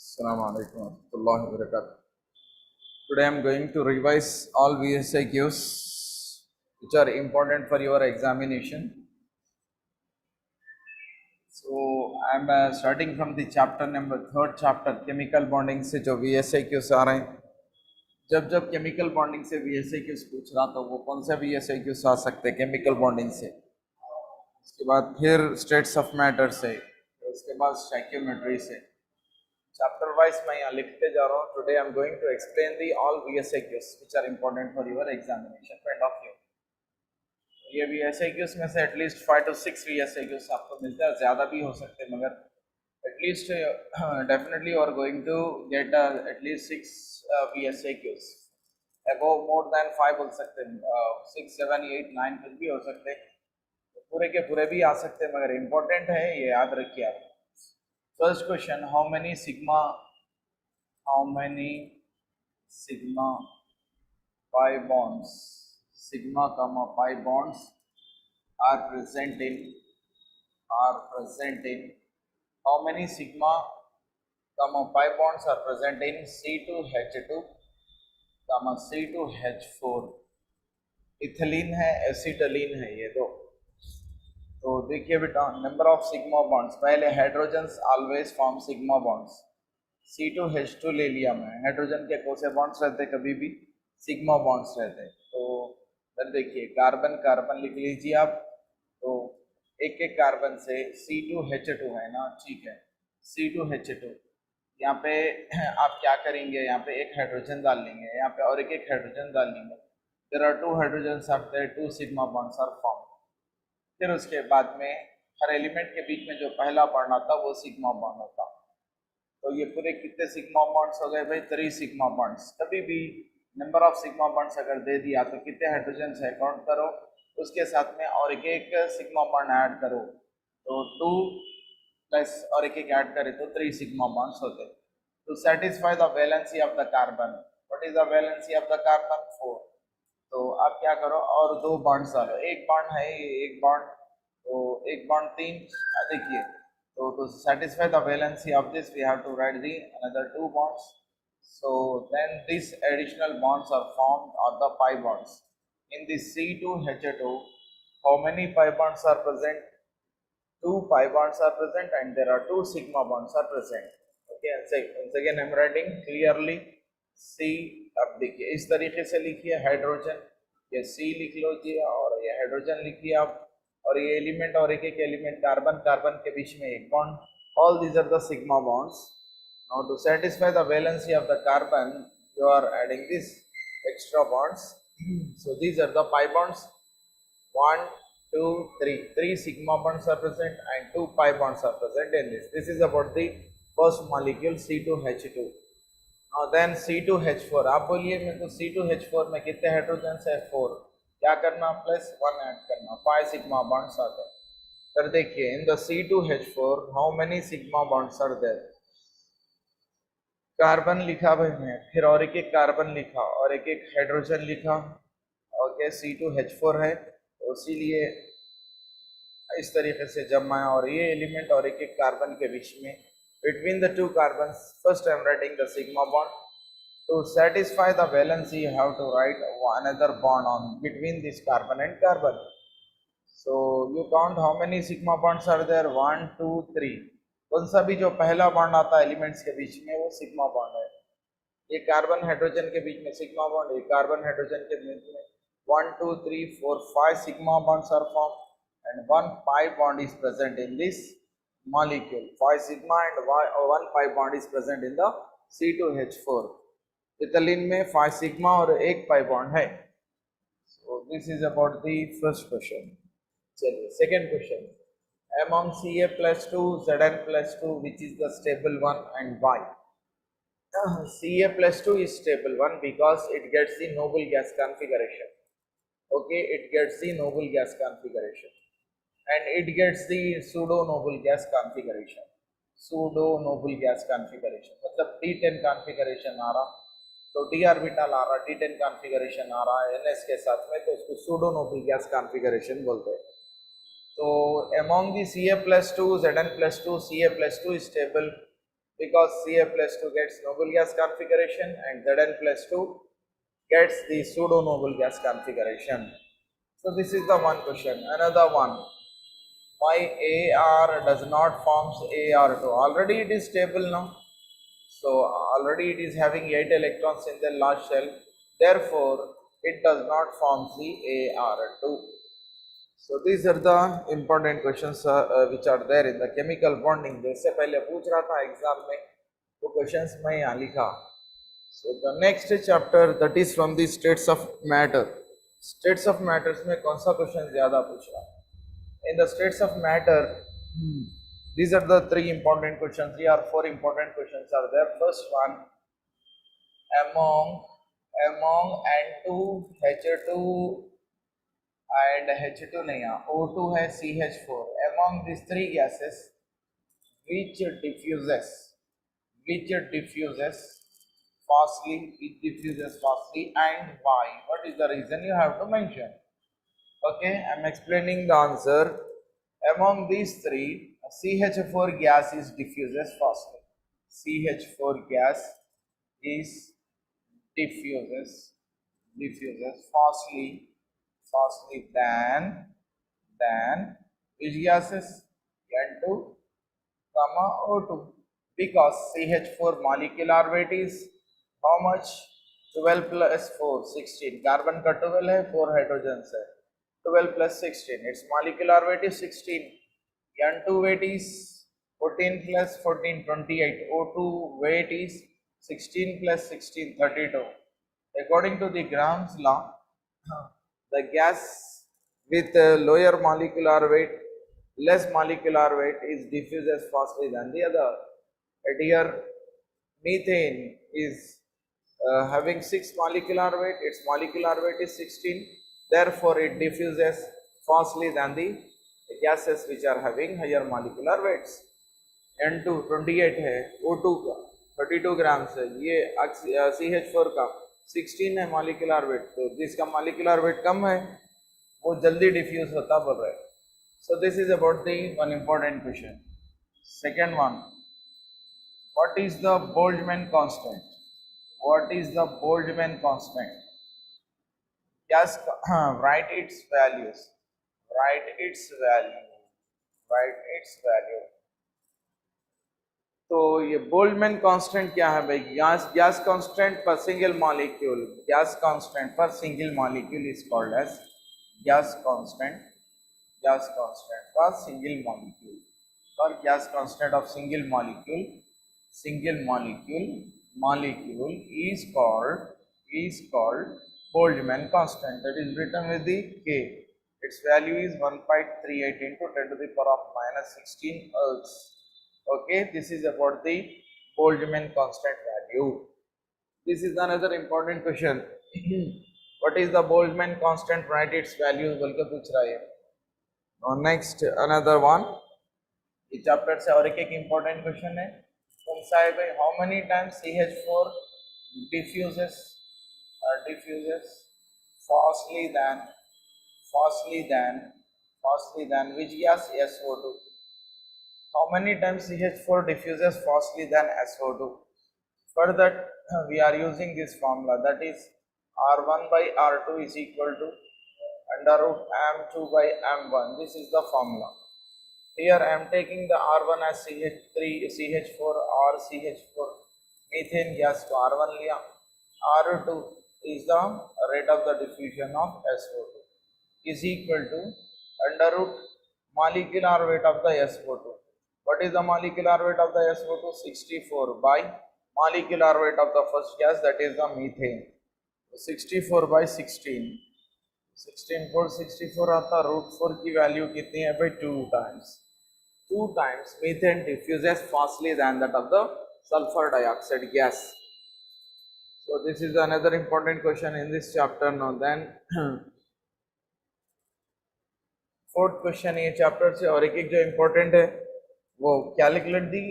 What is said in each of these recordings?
Assalamu alaikum warahmatullahi wabarakatuh. Today I am going to revise all VSIQs which are important for your examination. So I am starting from the chapter number third chapter chemical bonding से जो VSIQs आ रहे हैं. जब जब chemical bonding से VSIQs पूछ रहा तो वो कौन सा VSIQs आ सकते हैं chemical bonding से. उसके बाद फिर states of matter से, उसके बाद stoichiometry से. Chapter wise मैं यहाँ लिखते जा रहा हूँ. Today I am going to explain the all VSIQs which are important for your examination point of view. ये VSIQs में से एटलीस्ट 5 to 6 VSIQs आपको मिलते हैं, ज़्यादा भी हो सकते हैं, मगर at least definitely you are going to get at least 6 VSIQs. Above more than 5 बोल सकते हैं, 6, 7, 8, 9 कुछ भी हो सकते हैं, पूरे के पूरे भी आ सकते हैं, मगर इम्पोर्टेंट है ये याद रखिए आप. First question, how many sigma pi bonds, sigma comma pi bonds are present in how many sigma comma pi bonds are present in C2H2 comma C2H4. Ethylene है, एसिटिलीन है, ये दो. तो देखिए बेटा, नंबर ऑफ सिग्मा बॉन्ड्स, पहले hydrogens always form sigma bonds. C2H2 ले लिया मैं, हाइड्रोजन के कौन से बॉन्ड्स रहते हैं, कभी भी सिग्मा बॉन्ड्स रहते हैं. तो फिर देखिए कार्बन कार्बन लिख लीजिए आप. तो एक एक कार्बन से C2H2 है ना, ठीक है, C2H2. यहाँ पे आप क्या करेंगे, यहाँ पे एक हाइड्रोजन डाल लेंगे, यहाँ पे और एक हाइड्रोजन डाल लेंगे. There are 2 hydrogens are there, 2 sigma bonds are form. फिर उसके बाद में हर एलिमेंट के बीच में जो पहला बॉन्ड आता वो सिग्मा बॉन्ड होता. तो ये पूरे कितने सिग्मा बॉन्ड्स हो गए भाई, 3 सिग्मा बॉन्ड्स. कभी भी नंबर ऑफ सिग्मा बॉन्ड्स अगर दे दिया तो कितने हाइड्रोजन्स है काउंट करो, उसके साथ में और एक एक सिग्मा बॉन्ड ऐड करो. तो 2 प्लस और एक एक ऐड करें तो 3 सिग्मा बॉन्ड्स होते. To satisfy the valency of the carbon, what is the valency of the carbon, 4. तो आप क्या करो, और 2 बॉन्ड्स डालो. एक बॉन्ड है, एक बॉन्ड, तो एक बॉन्ड 3. देखिए, तो to satisfy the valency of this we have to write the another 2 bonds. So then this additional bonds are formed और the pi bonds. In this C2H2 how many pi bonds are present? 2 pi bonds are present and there are 2 sigma bonds are present. Okay, once again I am writing clearly. C, अब देखिए इस तरीके से लिखिए, hydrogen, ये C लिख लो जी, और ये हाइड्रोजन लिखिए आप, और ये एलिमेंट और एक एक एलिमेंट कार्बन कार्बन के बीच में एक bond. All these are the sigma bonds. Now to satisfy the valency of the carbon you are adding this extra bonds. So these are the pi bonds. 1, 2, 3. 3 sigma bonds are present and 2 pi bonds are present in this. This is about the first molecule C2H2. Now then C2H4. आप बोलिए मेरे को C2H4 में कितने hydrogen है, 4. क्या करना, plus 1 add करना, 5 सिग्मा बॉन्ड्स आते हैं. फिर देखिए in the C2H4 how many sigma bonds are there. Carbon लिखा भाई मैं, फिर और एक एक कार्बन लिखा और एक एक हाइड्रोजन लिखा. ओके, C2H4 है, तो इसीलिए इस तरीके से जब मैं और ये एलिमेंट और एक एक कार्बन के बीच में between the 2 carbons, first I am writing the sigma bond. To satisfy the valency you have to write another bond on between this carbon and carbon. So you count how many sigma bonds are there, 1, 2, 3. कौन सा भी जो पहला bond आता है elements के बीच में वो सिग्मा बॉन्ड है. ये कार्बन हाइड्रोजन के बीच में सिग्मा बॉन्ड, ये कार्बन हाइड्रोजन के बीच में 1, 2, 3, 4, 5 sigma bonds are formed and 1 pi bond is present in this molecule. 5 sigma and 1 pi bond is present in the C2H4. Ethylene में 5 sigma और 1 pi bond है. So this is about the first question. चलिए second question. Among Ca+2, Zn+2 which is the stable one and why? Ca+2 is stable one because it gets the noble gas configuration. Okay, it gets the noble gas configuration. And it gets the pseudo noble gas configuration. Pseudo noble gas configuration मतलब D10 configuration आ रहा, तो D orbital आ रहा, D10 configuration आ रहा है NS के साथ में, तो उसको pseudo noble gas configuration बोलते हैं. तो among the Ca+2, Zn+2, Ca+2 is stable because Ca plus 2 gets noble gas configuration and Zn plus 2 gets the pseudo noble gas configuration. So this is the one question. Another one, why Ar does not forms Ar2? Already it is stable now. So already it is having 8 electrons in the last shell. Therefore, it does not form the Ar2. So these are the important questions which are there in the chemical bonding. जैसे पहले पूछ रहा था exam में, वो questions मैं यहाँ लिखा. So the next chapter, that is from the states of matter. States of matters में कौन सा question ज़्यादा पूछ रहा है? In the states of matter, these are the three important questions. 3 or 4 important questions are there. First one, among N2, H2 and H2 नहीं है, O2 है, CH4. Among these three gases, which diffuses fastly, and why? What is the reason? You have to mention. Okay, I am explaining the answer. Among these three, CH4 gas is diffuses fastly. CH4 gas is diffuses fastly than which gases? N2, O2, because CH4 molecular weight is how much? 12 plus 4, 16. Carbon का 12 है, 4 hydrogens है. 12 plus 16. Its molecular weight is 16. N2 weight is 14 plus 14, 28. O2 weight is 16 plus 16, 32. According to the Gram's law, the gas with lower molecular weight, less molecular weight is diffuses faster than the other. And here methane is having 6 molecular weight, its molecular weight is 16, therefore it diffuses fastly than the gases which are having higher molecular weights. N2 28 है, O2 का 32 grams है, ये CH4 का 16 है molecular weight, तो जिसका molecular weight कम है वो जल्दी diffuse होता बोल रहे हैं. So this is about the one important question. Second one, what is the Boltzmann constant? What is the Boltzmann constant? Just write its values. तो ये बोल्ट्जमैन कांस्टेंट क्या है भाई? Gas constant per single molecule, gas constant per single molecule is called as gas constant per single molecule, और gas constant of single molecule is called Boltzmann constant. That is written with the K. Its value is 1.38 into 10 to the power of minus 16 ergs. Okay, this is about the Boltzmann constant value. This is another important question. What is the Boltzmann constant? Write its value. बोल के पूछ रहा है. Now next another one. इस chapter से और एक important question है. कौन सा है भाई? How many times CH4 diffuses fastly than which gas? SO2. How many times CH4 diffuses fastly than SO2? For that we are using this formula, that is R1 by R2 is equal to under root M2 by M1. This is the formula. Here I am taking the R1 as CH4 or CH4 methane gas to R1 लिया. R2 is the rate of the diffusion of SO2 is equal to under root molecular weight of the SO2. What is the molecular weight of the SO2? 64 by molecular weight of the first gas, that is the methane. 64 by 16. 16 4 64 आता. root 4 की value कितनी है भाई? 2 times. 2 times methane diffuses fastly than that of the sulfur dioxide gas. So this is another important question in this chapter. Now then fourth question ये chapter से और एक जो important है वो calculate the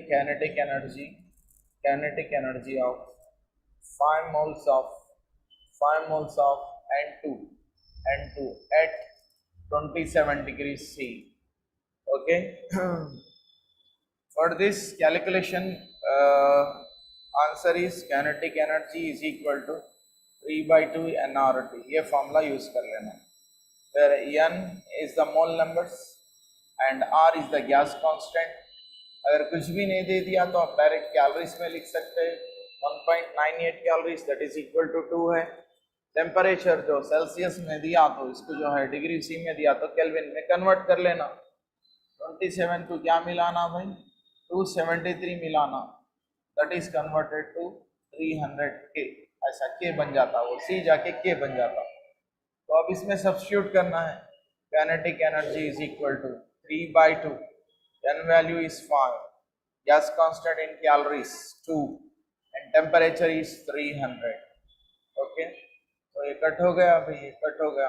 kinetic energy of 5 moles of N2 at 27 degrees C. Okay. For this calculation, answer is kinetic energy is equal to 3 by 2 nRT. ये formula use कर लेना, where n is the mole numbers and r is the gas constant. अगर कुछ भी नहीं दे दिया तो आप डायरेक्ट कैलोरीज में लिख सकते हैं, 1.98 calories that is equal to 2 है। टेम्परेचर जो सेल्सियस में दिया तो इसको जो है डिग्री सी में दिया तो केल्विन में कन्वर्ट कर लेना। 27 को क्या मिलाना भाई, 273 मिलाना, दैट इज कन्वर्टेड टू 300 के, ऐसा के बन जाता, वो सी जाके के बन जाता। तो अब इसमें सब्स्टिट्यूट करना है, kinetic energy is equal to 3 by 2, n value is 5, gas constant in calories 2 and temperature is 300। Okay, तो ये कट हो गया भाई, ये कट हो गया।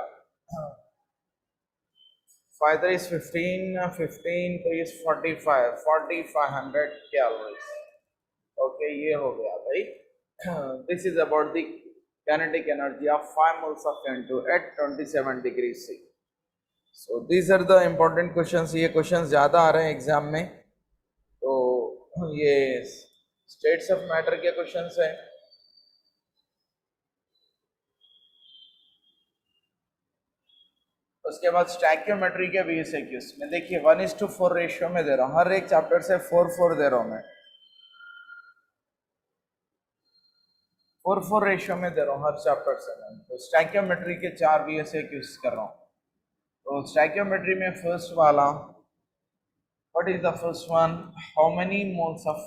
5 is 15, 15 तो is 45, 4500 calories। ओके, ये हो गया भाई। This is about the kinetic energy of 5 moles of N2 at 27 degrees C। So these are the important questions। ये questions ज़्यादा आ रहे हैं एग्जाम में, तो ये states of matter के questions हैं। उसके बाद स्टैक्योमेट्री के VSQs में देखिए 1:4 रेशियो में दे रहा हूँ, हर एक चैप्टर से 4-4 दे रहा हूँ मैं, 4-4 रेशियो में दे रहा हूँ हर चैप्टर से मैं। तो स्टैक्योमेट्री के 4 VSQs कर रहा हूँ। तो स्टैक्योमेट्री में फर्स्ट वाला, what is the first one, how many moles of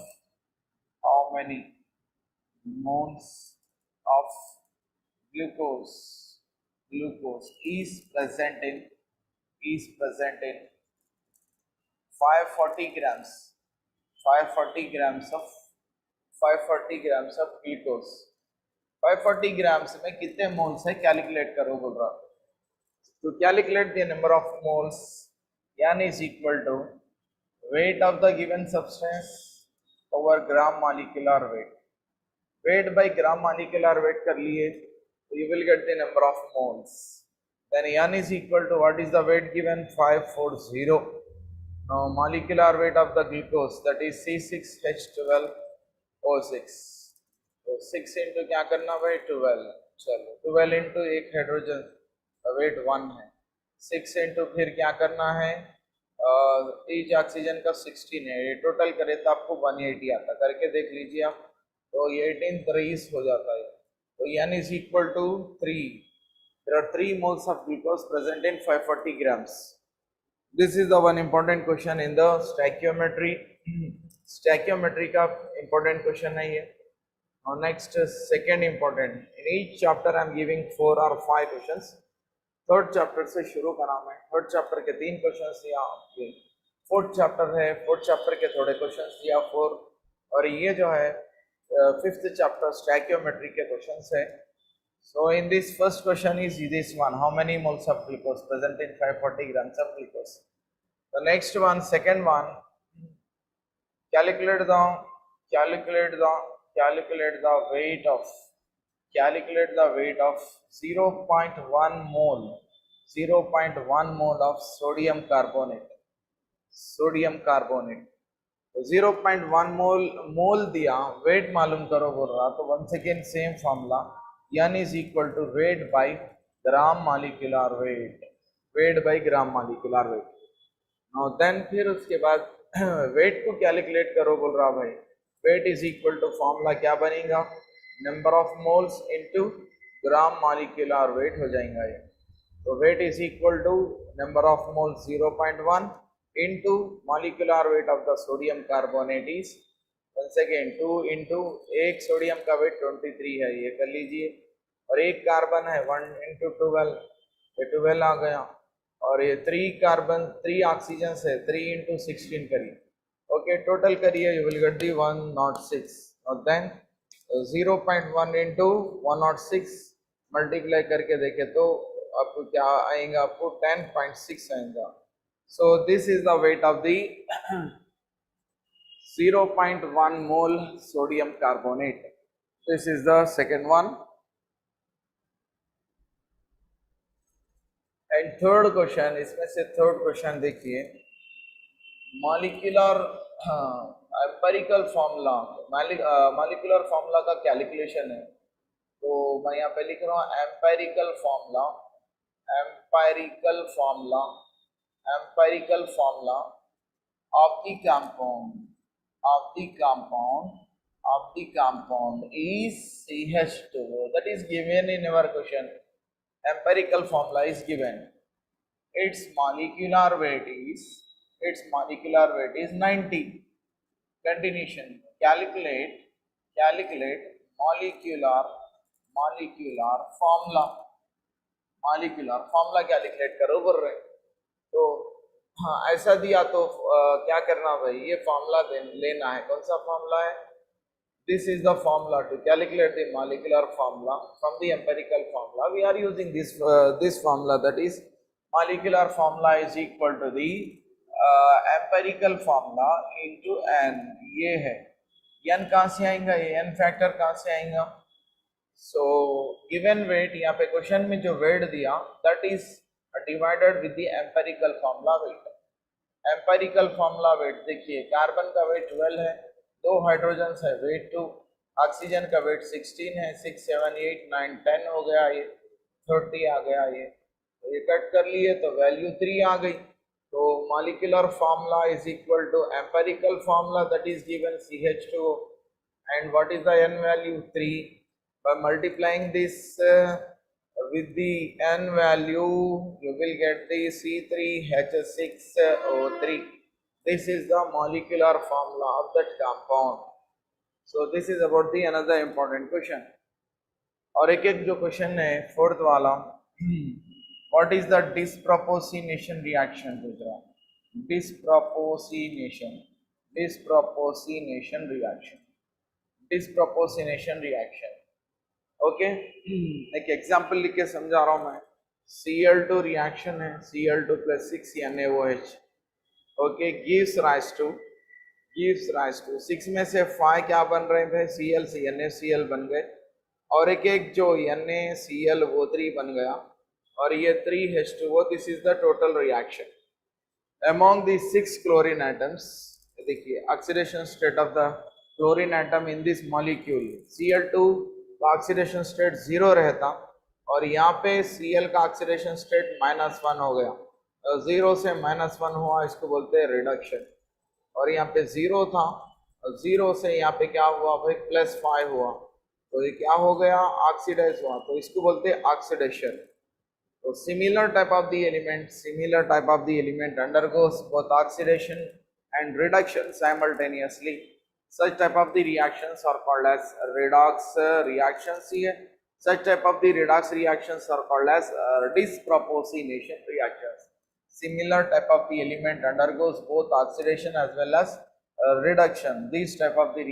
glucose is present in 540 grams, 540 grams of 540 grams of glucose। 540 grams में कितने मोल्स है कैलकुलेट करो बोल रहा। To calculate the number of moles, n is equal to weight of the given substance over gram molecular weight। Weight by gram molecular weight कर लिए तो you will get the number of moles। Then n is equal to what is the weight given, 540। Now molecular weight of the glucose that is C6H12O6। तो 6 into क्या करना भाई, 12। चलो 12 into एक hydrogen wait 1 है, 6 इंटू फिर क्या करना है, ईच ऑक्सीजन का 16 है, ये टोटल करे तो आपको 180 आता, करके देख लीजिए आप, तो ये 18 3 हो जाता है। तो n is equal to 3। There are 3 moles of glucose present in 540 grams। This is the one important question in the stoichiometry। stoichiometry का important question है ये। Now next second important, in each chapter I am giving 4 or 5 questions। Third chapter से शुरू करा मैं, third chapter के 3 questions दिया, fourth chapter है, फोर्थ चैप्टर के थोड़े क्वेश्चंस दिया 4, और ये जो है फिफ्थ चैप्टर स्टैक्योमेट्री के क्वेश्चंस है। So in this first question is this one, how many moles of glucose present in 540 grams of glucose। The next one, second one, calculate the weight of 0.1 mole of sodium carbonate। 0.1 mole दिया, weight मालूम करो बोल रहा, तो once again same formula, n is equal to weight by gram molecular weight, weight by gram molecular weight. Now then फिर उसके बाद wait को कैलकुलेट करो बोल रहा भाई, weight is equal to formula क्या बनेगा, number of moles into gram molecular weight हो जाएगा ये। तो weight is equal to number of moles 0.1 into molecular weight of the sodium carbonate is once again 2 into, एक सोडियम का weight 23 है, ये कर लीजिए, और एक कार्बन है 1 इंटू 12, ये 12 आ गया, और ये 3 कार्बन 3 ऑक्सीजन है 3 इंटू 16 करिए। ओके, टोटल करिए, यू विल गेट दी 106। और देन 0.1 इंटू 106 मल्टीप्लाई करके देखे तो आपको क्या आएगा, आपको 10.6 आएगा। So this is the wait of the 0.1 mole sodium carbonate. This is the second one. And third question, इसमें से थर्ड क्वेश्चन देखिए, मॉलिक्यूलर हाँ, एम्पेरिकल फॉर्मूला, मॉलिक्यूलर फॉर्मूला का कैलकुलेशन है। तो मैं यहाँ पे लिख रहा हूँ empirical formula, empirical formula, empirical formula of the compound, of the compound, of the compound is CH2. That is given in our question. Empirical formula is given. Its molecular weight is 90. Continuation. Calculate molecular formula. Molecular formula calculate करो बोल रहे हैं। तो हाँ, ऐसा दिया तो क्या करना भाई, ये फॉर्मूला लेना है। कौन सा फॉर्मूला है? This is the formula to calculate the molecular formula from the empirical formula. We are using this formula, that is molecular formula is equal to the empirical formula into n. ये है N, कहाँ से आएगा? ये N factor कहाँ से आएगा? So given weight, यहाँ पे क्वेश्चन में जो वेट दिया that is divided with the empirical formula wait. Empirical formula wait देखिए, कार्बन का वेट 12 है, 2 हाइड्रोजन है, वेट 2, ऑक्सीजन का वेट 16 है, 6 7 8 9 10 हो गया, ये 30 आ गया। ये कट कर लिए तो वैल्यू 3 आ गई। तो molecular formula is equal to empirical formula that is given CH2 and what is the n value? 3. By multiplying this with the n value, you will get the C3H6O3. This is the molecular formula of that compound. So this is about the another important question. और एक एक जो question है fourth वाला, what is the disproportionation reaction? disproportionation reaction। Okay, एक example लिख के समझा रहा हूं मैं। Cl2 रिएक्शन है, Cl2 plus 6 NaOH, okay, gives rise to 6 में से 5 क्या बन रहे हैं? Cl से NaCl बन गए, और एक एक जो NaCl वो 3 बन गया, और ये 3H2O। This is the total reaction among the 6 chlorine atoms। देखिए oxidation state of the chlorine atom in this molecule, Cl2 का ऑक्सीडेशन स्टेट 0 रहता, और यहाँ पे Cl का ऑक्सीडेशन स्टेट -1 हो गया। 0 से -1 हुआ, इसको बोलते हैं रिडक्शन। और यहाँ पे 0 था, 0 से यहाँ पे क्या हुआ भाई? +5 हुआ, तो ये क्या हो गया? ऑक्सीडाइज हुआ, तो इसको बोलते हैं oxidation. So similar type of the element undergoes both oxidation and reduction simultaneously. Such type of the reactions are called as redox reactions here. Such type of the redox reactions are called as disproportionation reactions. Similar type of the element undergoes both oxidation as well as reduction. These type of the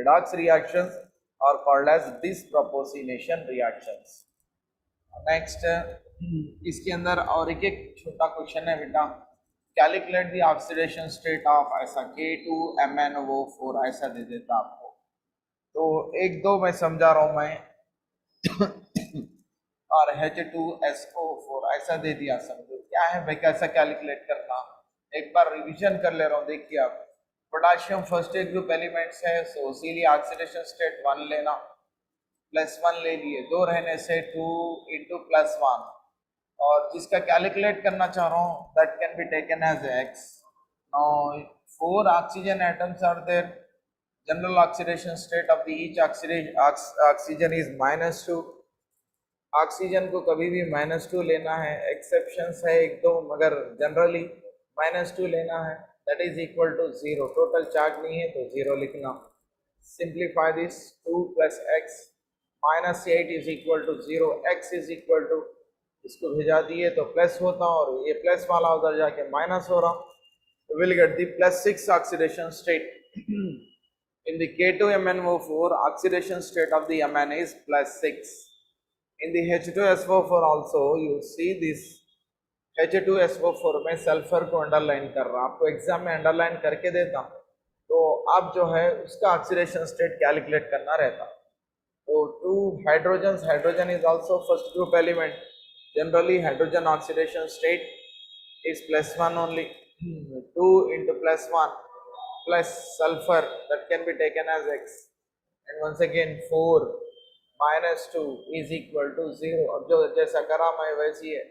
redox reactions are called as disproportionation reactions. Next, इसके अंदर और एक एक छोटा question है बेटा, calculate the oxidation state of ऐसा K2MnO4 ऐसा दे देता आपको। तो एक दो मैं समझा रहा हूं मैं और H2SO4 ऐसा दे दिया। समझो क्या है भाई, कैसा कैलकुलेट करना, एक बार रिवीजन कर ले रहा हूँ। देखिए आप, पोटेशियम फर्स्ट ग्रुप एलिमेंट्स है, सो इसीलिए ऑक्सीडेशन स्टेट 1 लेना, +1 ले लिए, 2 रहने से 2 × +1, और जिसका कैलकुलेट करना चाह रहा हूँ that can be taken as x। Now 4 oxygen atoms are there, general oxidation state of the each oxygen is -2। Oxygen को कभी भी -2 लेना है, एक्सेप्शंस है एक दो, मगर जनरली -2 लेना है, that is equal to 0। Total charge नहीं है तो 0 लिखना। Simplify this, 2 + x -8 is equal to 0, x is equal to, इसको भेजा दिए तो प्लस होता, और ये प्लस वाला उधर जाके माइनस हो रहा, तो will get the +6 oxidation state. In the K2MnO4 oxidation state of the Mn is +6। In the H2SO4 also you see this, H2SO4 में सल्फर को अंडरलाइन कर रहा, आपको एग्जाम में अंडरलाइन करके देता, तो आप जो है उसका ऑक्सीडेशन स्टेट कैलकुलेट करना रहता। So 2 hydrogens, hydrogen is also first group element. Generally hydrogen oxidation state is +1 only. 2 into plus 1 plus sulfur, that can be taken as x, and once again 4 minus 2 is equal to 0. अब जो जैसा करा मैं वैसी है,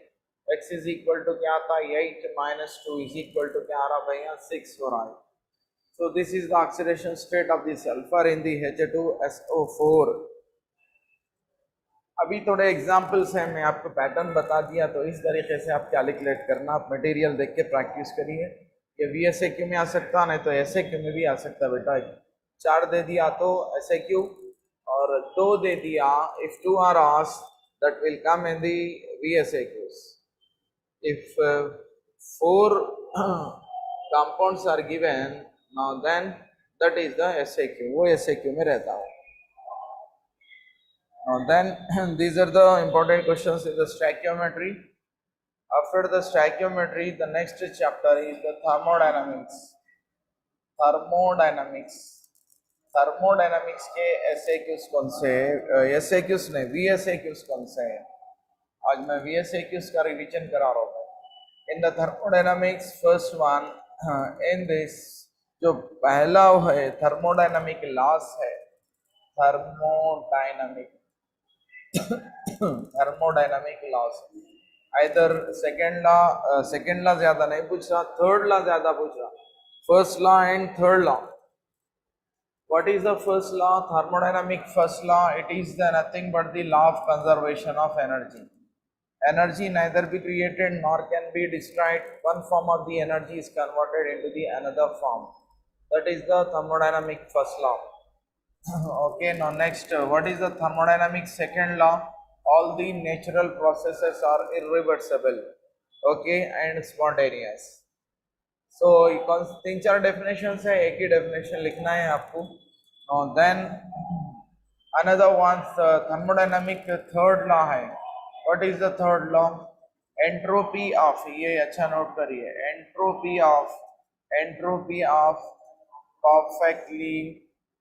x is equal to क्या था, 8 minus 2 is equal to क्या आ रहा भैया, 6 हो रहा है. So this is the oxidation state of the sulfur in the H2SO4. अभी थोड़े एग्जाम्पल्स हैं, मैं आपको पैटर्न बता दिया, तो इस तरीके से आप कैलकुलेट करना, आप मटेरियल देख के प्रैक्टिस करिए. ये VSAQ में आ सकता, नहीं तो SAQ में भी आ सकता बेटा. 4 दे दिया तो SAQ, और 2 दे दिया, if 2 are asked, that will come in the VSAQs. If 4 compounds are given, now then that is the SAQ, वो SAQ में रहता है. Now then these are the important questions in the stoichiometry. After the stoichiometry, the next chapter is the thermodynamics. Thermodynamics के SAQs कौन से, SAQs नहीं, VSAQs कौन से हैं. आज मैं VSAQs का रिवीजन करा रहा हूँ. In the thermodynamics, first one in this, जो पहला है thermodynamic laws है, thermodynamic laws. Either second law ज्यादा नहीं पूछ रहा, third law ज्यादा पूछ रहा. First law and third law. What is the first law? Thermodynamic first law. It is the nothing but the law of conservation of energy. Energy neither be created nor can be destroyed. One form of the energy is converted into the another form. That is the thermodynamic first law. Okay, now next, what is the thermodynamic second law? All the natural processes are irreversible, okay, and spontaneous. So 3-4 definitions है, एक ही definition लिखना है आपको. Then another one, thermodynamic third law है. What is the third law? Entropy of, ये अच्छा note करिए, entropy of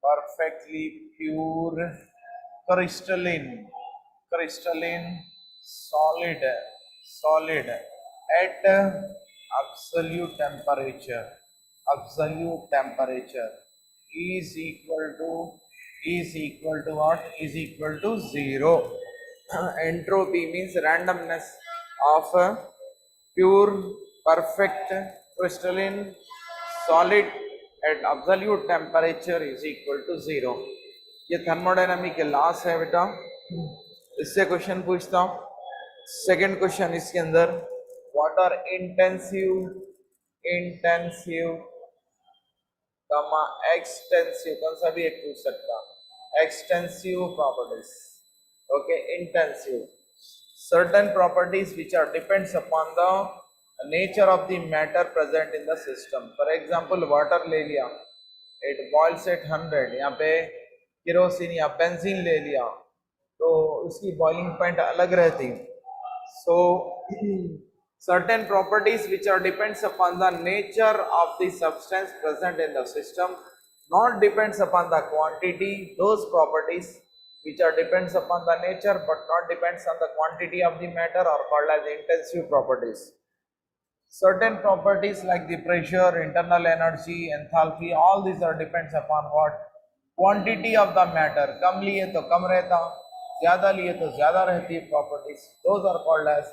perfectly pure crystalline solid at absolute temperature is equal to what? Is equal to 0. Entropy means randomness of pure perfect crystalline solid at absolute temperature is equal to 0. ये thermodynamic के loss है बेटा. इससे question पूछता हूँ. Second question इसके अंदर, what are intensive कमा एक्सटेंसिव, कौन सा भी एक पूछ सकता. Extensive properties. Okay, intensive, certain properties which are depends upon the nature of the matter present in the system. For example, water ले लिया, it boils at 100. यहाँ पे केरोसिन या बेंजीन ले लिया तो उसकी बॉइलिंग पॉइंट अलग रहती. So certain properties which are depends upon the nature of the substance present in the system, not depends upon the quantity. Those properties which are depends upon the nature but not depends on the quantity of the matter are called as intensive properties. Certain properties like the pressure, internal energy, enthalpy, all these are depends upon what? Quantity of the matter. कम लिए तो कम रहता, ज़्यादा लिए तो ज़्यादा रहती है properties. Those are called as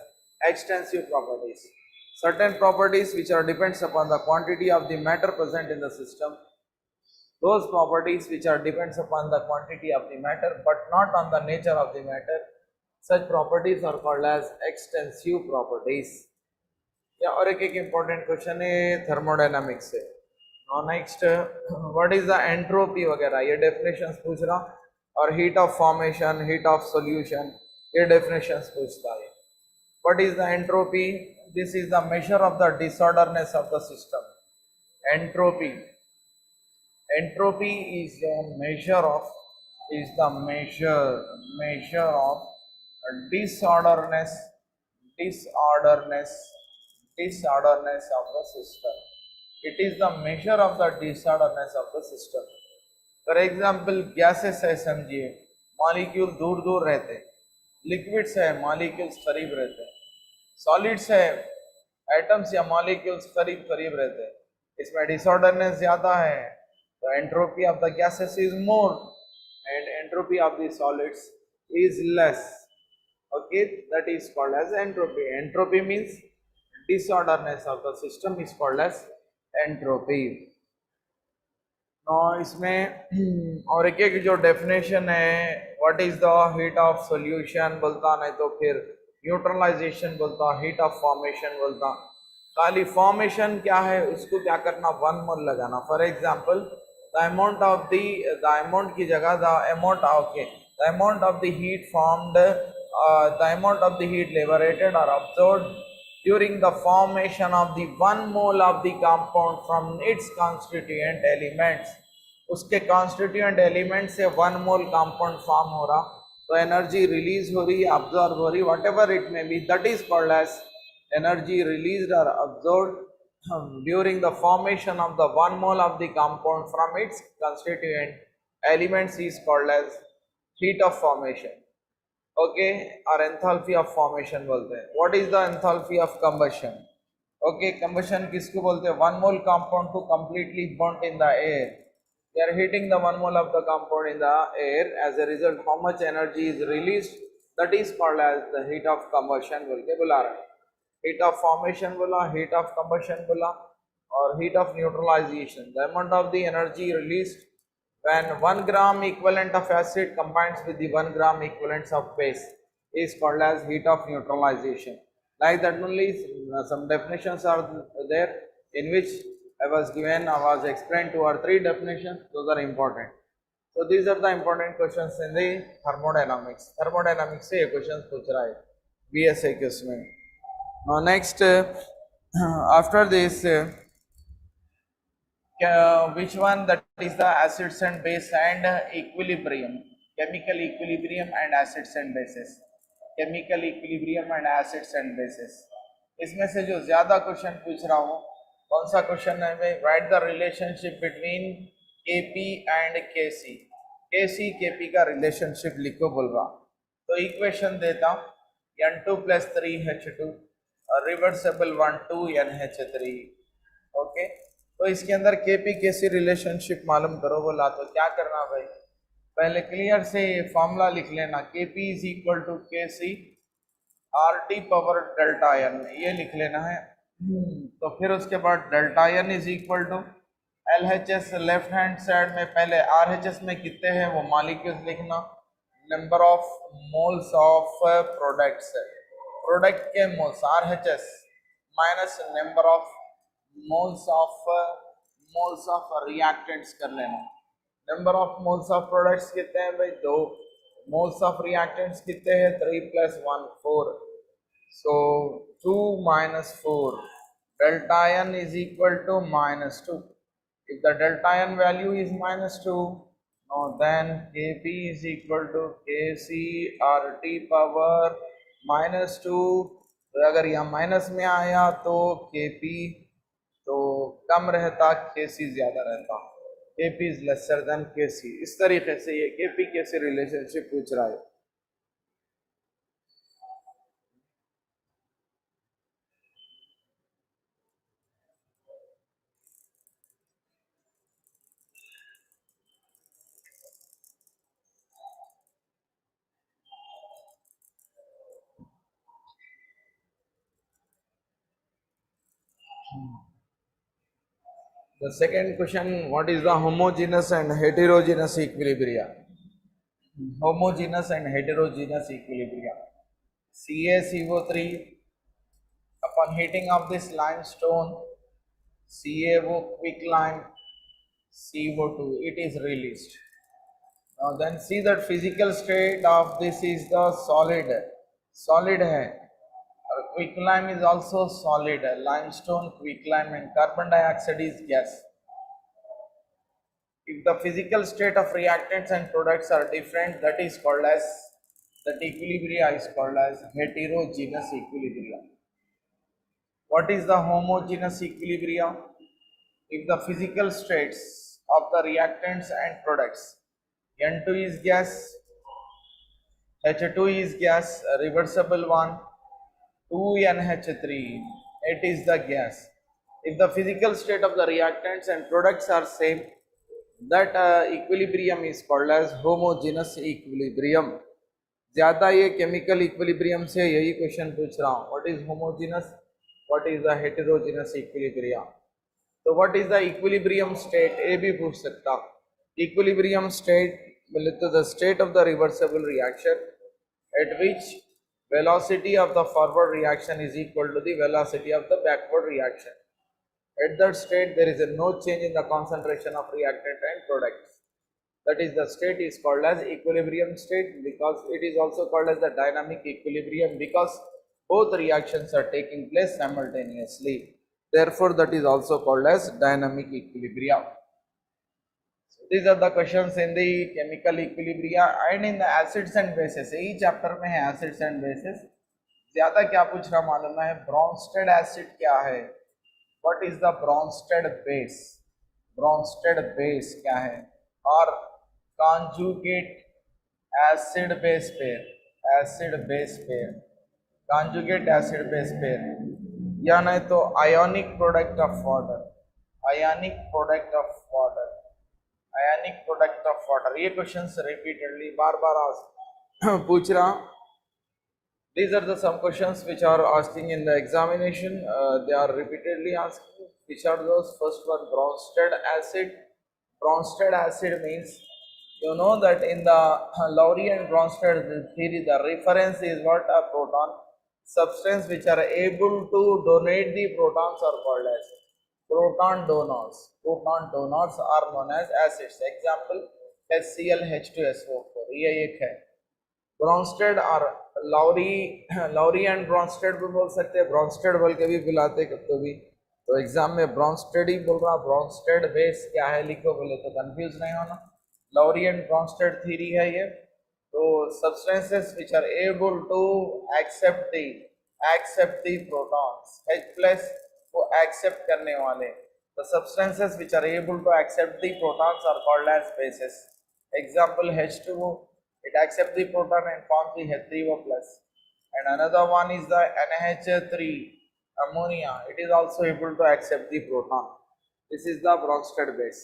extensive properties. Certain properties which are depends upon the quantity of the matter present in the system. Those properties which are depends upon the quantity of the matter but not on the nature of the matter. Such properties are called as extensive properties. या और एक important question है thermodynamics से. Next, what is the entropy वगैरह, ये definitions पूछ रहा. और heat of formation, heat of solution, ये डेफिनेशंस पूछता है. What is the entropy? This is the measure of the disorderness of the system. Entropy is the measure of disorderness of the system. It is the measure of the disorderness of the system. For example, gases है समझिए, molecule दूर दूर रहते. Liquids है, molecules करीब रहते. Solids है, atoms या मॉलिक्यूल्स करीब करीब रहते हैं, इसमें डिसऑर्डरनेस ज्यादा है, तो entropy of the gases is more and entropy of the solids is less. Okay, that is called as entropy. Entropy means disorderness of the system is called as entropy. इसमें और एक एक जो डेफिनेशन है, what is the heat of solution बोलता, नहीं तो फिर न्यूट्रलाइजेशन बोलता, हीट ऑफ फॉर्मेशन बोलता. खाली फॉर्मेशन क्या है उसको क्या करना, 1 मोल लगाना. For example the amount of the amount की जगह the amount, okay, the amount of the heat formed, the amount of the heat liberated or absorbed during the formation of the 1 mole of the compound from its constituent elements. उसके constituent element से 1 mole compound form हो रहा, तो energy release हो रही, absorb हो रही, whatever it may be, that is called as energy released or absorbed during the formation of the 1 mole of the compound from its constituent elements is called as heat of formation. Okay, और enthalpy of formation बोलते हैं. What is the enthalpy of combustion? Okay, combustion किसको बोलते हैं? 1 mole compound to completely burnt in the air. They are heating the 1 mole of the compound in the air, as a result how much energy is released, that is called as the heat of combustion बोल के बुला रहे हैं. Heat of formation बोला, heat of combustion बोला, और heat of neutralization, the amount of the energy released when 1 gram equivalent of acid combines with the 1 gram equivalents of base is called as heat of neutralization. Like that only some definitions are there in which I was explained 2 or 3 definitions, those are important. So these are the important questions in the thermodynamics. Thermodynamics से ये questions पूछ रहा है BSA के उसमें. Now next after this which one, that is the acids and base and equilibrium, chemical equilibrium and acids and bases, chemical equilibrium and acids and bases. इसमें से जो ज्यादा क्वेश्चन पूछ रहा हूँ, कौन सा क्वेश्चन है भाई? Right the relationship between Kp and Kc. Kc Kp का रिलेशनशिप लिखो बोल रहा, तो इक्वेशन देता N2 + 3H2 reversible 1 2NH3. Okay, तो इसके अंदर Kp Kc रिलेशनशिप मालूम करो बोला, तो क्या करना भाई? पहले क्लियर से फॉर्मूला लिख लेना, Kp = Kc RT power delta n, ये लिख लेना है. तो फिर उसके बाद delta n = LHS, left hand side में पहले RHS में कितने हैं वो मॉलिक्यूल्स लिखना, number of moles of products, product के moles RHS minus number of moles of reactants कर लेना. Number of moles of products कितने हैं भाई? 2. मोल्स ऑफ रिएक्टेंट्स कितने हैं? 3 + 1 4. सो 2 - 4, delta n = -2. if the delta n value is -2, now then Kp = Kc RT power -2. तो अगर यहाँ माइनस में आया तो Kp तो कम रहता, Kc ज्यादा रहता. Kp is lesser than Kc. इस तरीके से ये Kp Kc रिलेशनशिप पूछ रहा है. The second question, what is the homogeneous and heterogeneous equilibria? Homogeneous and heterogeneous equilibria. CaCO3 upon heating of this limestone, CaO quicklime, CO2, it is released. Now then see that physical state of this is the solid hai. Quicklime is also solid, limestone, quicklime, and carbon dioxide is gas. If the physical state of reactants and products are different, that is called as, that equilibria is called as heterogeneous equilibria. What is the homogeneous equilibria? If the physical states of the reactants and products, N2 is gas, H2 is gas, reversible one, 2NH3, it is the gas. If the physical state of the reactants and products are same, that equilibrium is called as homogeneous equilibrium. ज्यादा ये chemical equilibrium से यही question पूछ रहा हूँ, what is homogeneous, what is the heterogeneous equilibrium. तो what is the equilibrium state, ये भी पूछ सकता. इक्विलिब्रियम स्टेट बोले तो the state of the reversible reaction at which velocity of the forward reaction is equal to the velocity of the backward reaction. At that state, there is no change in the concentration of reactant and products. That is, the state is called as equilibrium state, because it is also called as the dynamic equilibrium, because both reactions are taking place simultaneously. Therefore, that is also called as dynamic equilibrium. These are the questions in the chemical equilibria and in the acids and bases. यही chapter में है acids and bases. ज्यादा क्या पूछ रहा मालूम है, Brønsted acid क्या है, what is the Brønsted base, Brønsted base क्या है, और conjugate acid base pair, acid base pair, conjugate acid base pair, या नहीं तो ionic product of water, ionic product of water, ionic product of water. ये questions repeatedly बार बार पूछ रहा. These are the some questions which are asking in the examination. They are repeatedly asking. Which are those? First one, Bronsted acid. Bronsted acid means, you know that in the Lowry and Bronsted theory, the reference is what? A proton. Substance which are able to donate the protons are called as proton donors. Proton donors are known as acids. Example, HCl, H2SO4. ये एक है. Bronsted और Lowry and Bronsted भी बोल सकते हैं, Bronsted बोल के भी बुलाते कभी भी. तो एग्जाम में Bronsted ही बोल रहा. Bronsted बेस क्या है लिखो बोले तो कंफ्यूज नहीं होना. Lowry and Bronsted theory है ये. तो substances which are able to accept the protons, H plus को accept करने वाले, the substances which are able to accept the protons are called as bases. Example, H2O, it accepts the proton and forms the H3O plus, and another one is the NH3 ammonia, it is also able to accept the proton. This is the Bronsted base.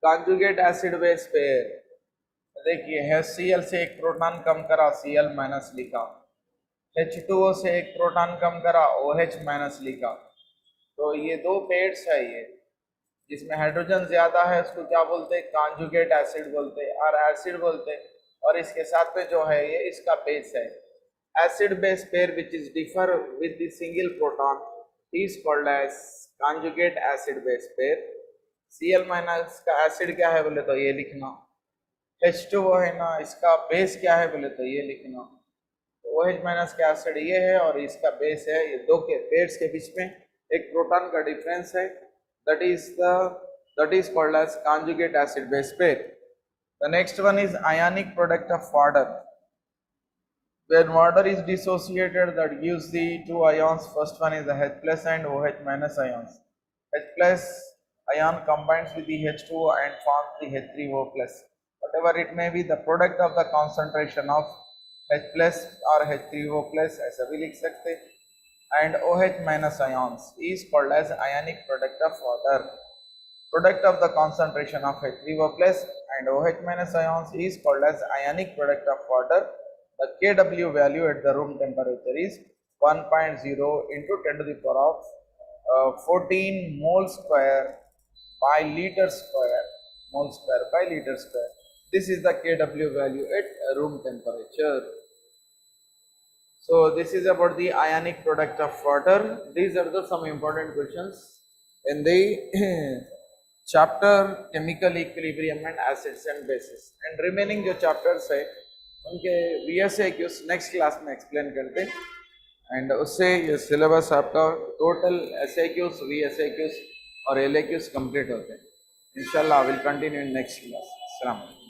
Conjugate acid base pair, देखिए HCl से एक proton कम करा, Cl minus लिखा, H2O से एक proton कम करा, OH minus लिखा. तो ये दो पेयर्स है, ये जिसमें हाइड्रोजन ज्यादा है उसको क्या बोलते हैं, कॉन्जुगेट एसिड बोलते हैं और एसिड बोलते हैं. और इसके साथ में जो है ये इसका बेस है. Acid base pair which is differ with the single proton is called as conjugate acid base pair. Cl minus का एसिड क्या है बोले तो ये लिखना, H2O है ना, इसका बेस क्या है बोले तो ये लिखना. OH माइनस का एसिड ये है और इसका बेस है. ये दो के पेयर्स के बीच में एक प्रोटॉन का डिफरेंस है, that is called as conjugate acid base pair. The next one is ionic product of water. When water is dissociated, that gives the two ions. First one is the H plus and OH minus ions. H plus ion combines with the H2O and forms the H3O plus. Whatever it may be, the product of the concentration of H plus or H3O plus ऐसा भी लिख सकते हैं, and OH minus ions is called as ionic product of water. Product of the concentration of H3O plus and OH minus ions is called as ionic product of water. The Kw value at the room temperature is 1.0 into 10 to the power of 14 mole square by liter square. Mole square by liter square. This is the Kw value at room temperature. So this is about the ionic product of water. These are the some important questions in the chapter chemical equilibrium and acids and bases. And remaining जो chapters है उनके VSAQs next class में explain करते हैं. And उससे ये syllabus आपका total SAQs, VSAQs और LAQs complete होते हैं. Inshallah I will continue in next class. Assalamu alaikum.